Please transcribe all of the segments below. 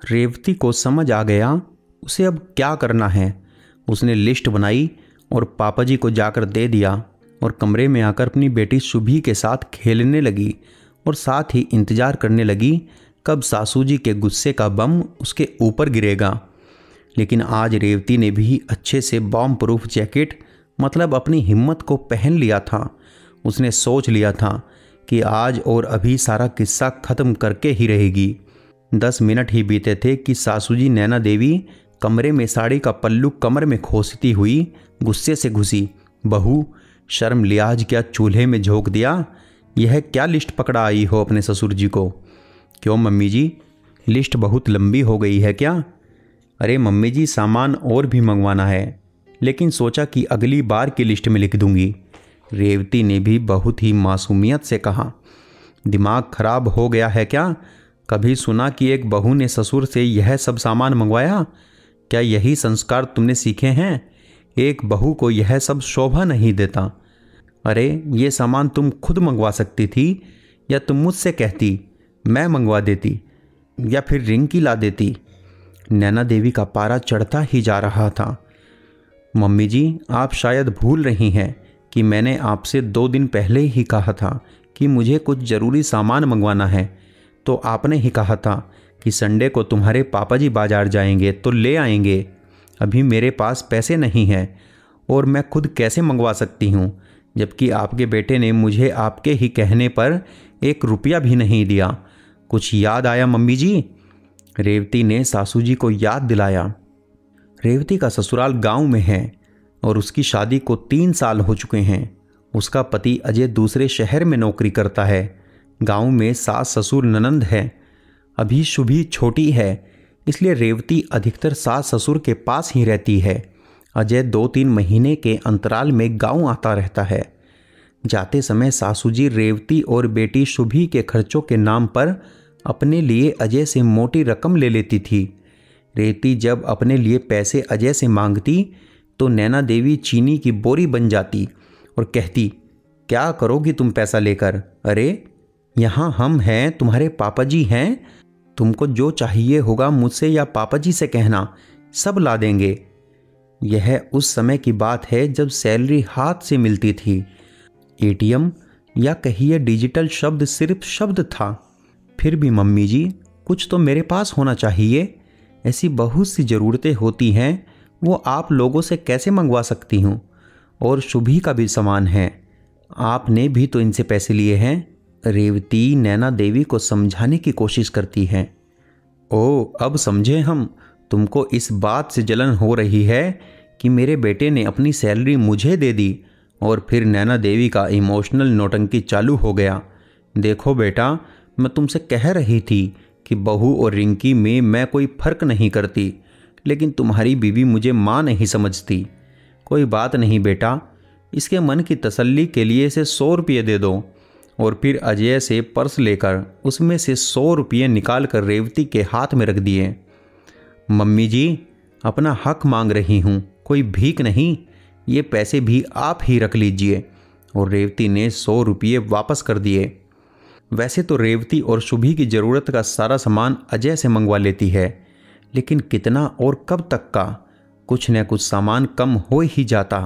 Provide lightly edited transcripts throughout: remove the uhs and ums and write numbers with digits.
रेवती को समझ आ गया उसे अब क्या करना है। उसने लिस्ट बनाई और पापा जी को जाकर दे दिया और कमरे में आकर अपनी बेटी शुभी के साथ खेलने लगी और साथ ही इंतज़ार करने लगी कब सासू जी के गुस्से का बम उसके ऊपर गिरेगा। लेकिन आज रेवती ने भी अच्छे से बॉम्ब प्रूफ जैकेट मतलब अपनी हिम्मत को पहन लिया था। उसने सोच लिया था कि आज और अभी सारा किस्सा ख़त्म करके ही रहेगी। 10 मिनट ही बीते थे कि सासू जी नैना देवी कमरे में साड़ी का पल्लू कमर में खोसती हुई गुस्से से घुसी। बहू, शर्म लिहाज क्या चूल्हे में झोंक दिया? यह क्या लिस्ट पकड़ा आई हो अपने ससुर जी को? क्यों मम्मी जी, लिस्ट बहुत लंबी हो गई है क्या? अरे मम्मी जी, सामान और भी मंगवाना है, लेकिन सोचा कि अगली बार की लिस्ट में लिख दूंगी। रेवती ने भी बहुत ही मासूमियत से कहा। दिमाग खराब हो गया है क्या? कभी सुना कि एक बहू ने ससुर से यह सब सामान मंगवाया? क्या यही संस्कार तुमने सीखे हैं? एक बहू को यह सब शोभा नहीं देता। अरे ये सामान तुम खुद मंगवा सकती थी, या तुम मुझसे कहती मैं मंगवा देती, या फिर रिंकी ला देती। नैना देवी का पारा चढ़ता ही जा रहा था। मम्मी जी, आप शायद भूल रही हैं कि मैंने आपसे 2 दिन पहले ही कहा था कि मुझे कुछ ज़रूरी सामान मंगवाना है। तो आपने ही कहा था कि संडे को तुम्हारे पापा जी बाजार जाएंगे तो ले आएंगे। अभी मेरे पास पैसे नहीं हैं और मैं खुद कैसे मंगवा सकती हूँ, जबकि आपके बेटे ने मुझे आपके ही कहने पर 1 रुपया भी नहीं दिया। कुछ याद आया मम्मी जी? रेवती ने सासू जी को याद दिलाया। रेवती का ससुराल गांव में है और उसकी शादी को 3 साल हो चुके हैं। उसका पति अजय दूसरे शहर में नौकरी करता है। गांव में सास ससुर ननंद है। अभी शुभी छोटी है, इसलिए रेवती अधिकतर सास ससुर के पास ही रहती है। अजय 2-3 महीने के अंतराल में गांव आता रहता है। जाते समय सासू जी रेवती और बेटी शुभी के खर्चों के नाम पर अपने लिए अजय से मोटी रकम ले लेती थी। रेवती जब अपने लिए पैसे अजय से मांगती तो नैना देवी चीनी की बोरी बन जाती और कहती, क्या करोगी तुम पैसा लेकर? अरे यहाँ हम हैं, तुम्हारे पापा जी हैं, तुमको जो चाहिए होगा मुझसे या पापा जी से कहना, सब ला देंगे। यह उस समय की बात है जब सैलरी हाथ से मिलती थी। एटीएम या कहिए डिजिटल शब्द सिर्फ शब्द था। फिर भी मम्मी जी, कुछ तो मेरे पास होना चाहिए। ऐसी बहुत सी ज़रूरतें होती हैं, वो आप लोगों से कैसे मंगवा सकती हूँ? और शुभी का भी सामान है, आपने भी तो इनसे पैसे लिए हैं। रेवती नैना देवी को समझाने की कोशिश करती है। ओ, अब समझे हम। तुमको इस बात से जलन हो रही है कि मेरे बेटे ने अपनी सैलरी मुझे दे दी। और फिर नैना देवी का इमोशनल नौटंकी चालू हो गया। देखो बेटा, मैं तुमसे कह रही थी कि बहू और रिंकी में मैं कोई फ़र्क नहीं करती, लेकिन तुम्हारी बीवी मुझे माँ नहीं समझती। कोई बात नहीं बेटा, इसके मन की तसल्ली के लिए इसे 100 रुपये दे दो। और फिर अजय से पर्स लेकर उसमें से 100 रुपये निकाल कर रेवती के हाथ में रख दिए। मम्मी जी, अपना हक मांग रही हूँ, कोई भीख नहीं। ये पैसे भी आप ही रख लीजिए। और रेवती ने 100 रुपये वापस कर दिए। वैसे तो रेवती और शुभी की ज़रूरत का सारा सामान अजय से मंगवा लेती है, लेकिन कितना और कब तक का? कुछ न कुछ सामान कम हो ही जाता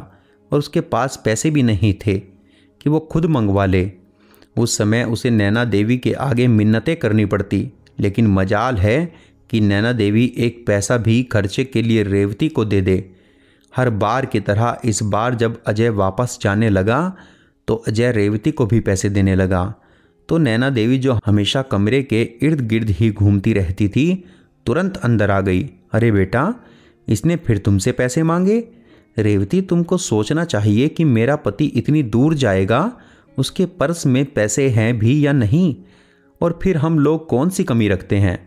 और उसके पास पैसे भी नहीं थे कि वो खुद मंगवा ले। उस समय उसे नैना देवी के आगे मिन्नतें करनी पड़ती। लेकिन मजाल है कि नैना देवी एक पैसा भी खर्चे के लिए रेवती को दे दे। हर बार की तरह इस बार जब अजय वापस जाने लगा तो अजय रेवती को भी पैसे देने लगा। तो नैना देवी, जो हमेशा कमरे के इर्द गिर्द ही घूमती रहती थी, तुरंत अंदर आ गई। अरे बेटा, इसने फिर तुमसे पैसे मांगे? रेवती, तुमको सोचना चाहिए कि मेरा पति इतनी दूर जाएगा, उसके पर्स में पैसे हैं भी या नहीं, और फिर हम लोग कौन सी कमी रखते हैं?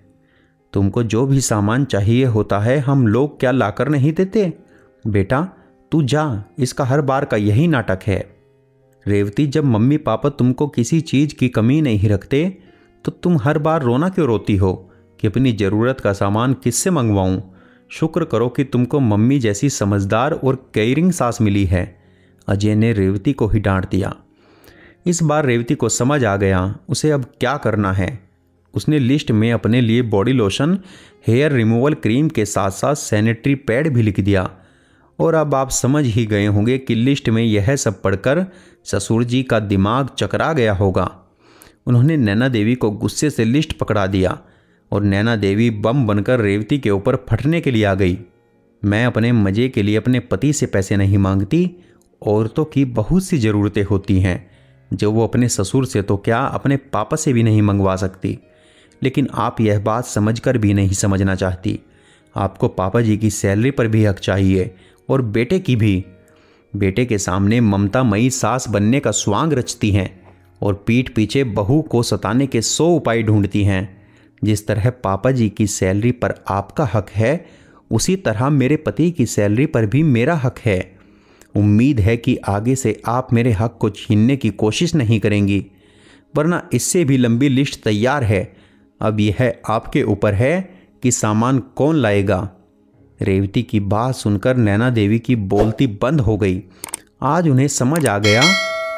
तुमको जो भी सामान चाहिए होता है हम लोग क्या लाकर नहीं देते? बेटा तू जा, इसका हर बार का यही नाटक है। रेवती, जब मम्मी पापा तुमको किसी चीज़ की कमी नहीं रखते तो तुम हर बार रोना क्यों रोती हो कि अपनी ज़रूरत का सामान किससे मंगवाऊं? शुक्र करो कि तुमको मम्मी जैसी समझदार और केयरिंग सास मिली है। अजय ने रेवती को ही डांट दिया। इस बार रेवती को समझ आ गया उसे अब क्या करना है। उसने लिस्ट में अपने लिए body lotion, hair removal cream के साथ साथ सैनिटरी पैड भी लिख दिया। और अब आप समझ ही गए होंगे कि लिस्ट में यह सब पढ़कर ससुर जी का दिमाग चकरा गया होगा। उन्होंने नैना देवी को गुस्से से लिस्ट पकड़ा दिया और नैना देवी बम बनकर रेवती के ऊपर फटने के लिए आ गई। मैं अपने मज़े के लिए अपने पति से पैसे नहीं मांगती। औरतों की बहुत सी ज़रूरतें होती हैं जो वो अपने ससुर से तो क्या अपने पापा से भी नहीं मंगवा सकती। लेकिन आप यह बात समझकर भी नहीं समझना चाहती। आपको पापा जी की सैलरी पर भी हक चाहिए और बेटे की भी। बेटे के सामने ममतामयी सास बनने का स्वांग रचती हैं और पीठ पीछे बहू को सताने के 100 उपाय ढूंढती हैं। जिस तरह पापा जी की सैलरी पर आपका हक है, उसी तरह मेरे पति की सैलरी पर भी मेरा हक है। उम्मीद है कि आगे से आप मेरे हक को छीनने की कोशिश नहीं करेंगी, वरना इससे भी लंबी लिस्ट तैयार है। अब यह आपके ऊपर है कि सामान कौन लाएगा। रेवती की बात सुनकर नैना देवी की बोलती बंद हो गई। आज उन्हें समझ आ गया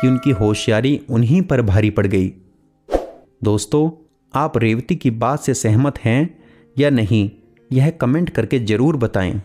कि उनकी होशियारी उन्हीं पर भारी पड़ गई। दोस्तों, आप रेवती की बात से सहमत हैं या नहीं, यह कमेंट करके ज़रूर बताएं।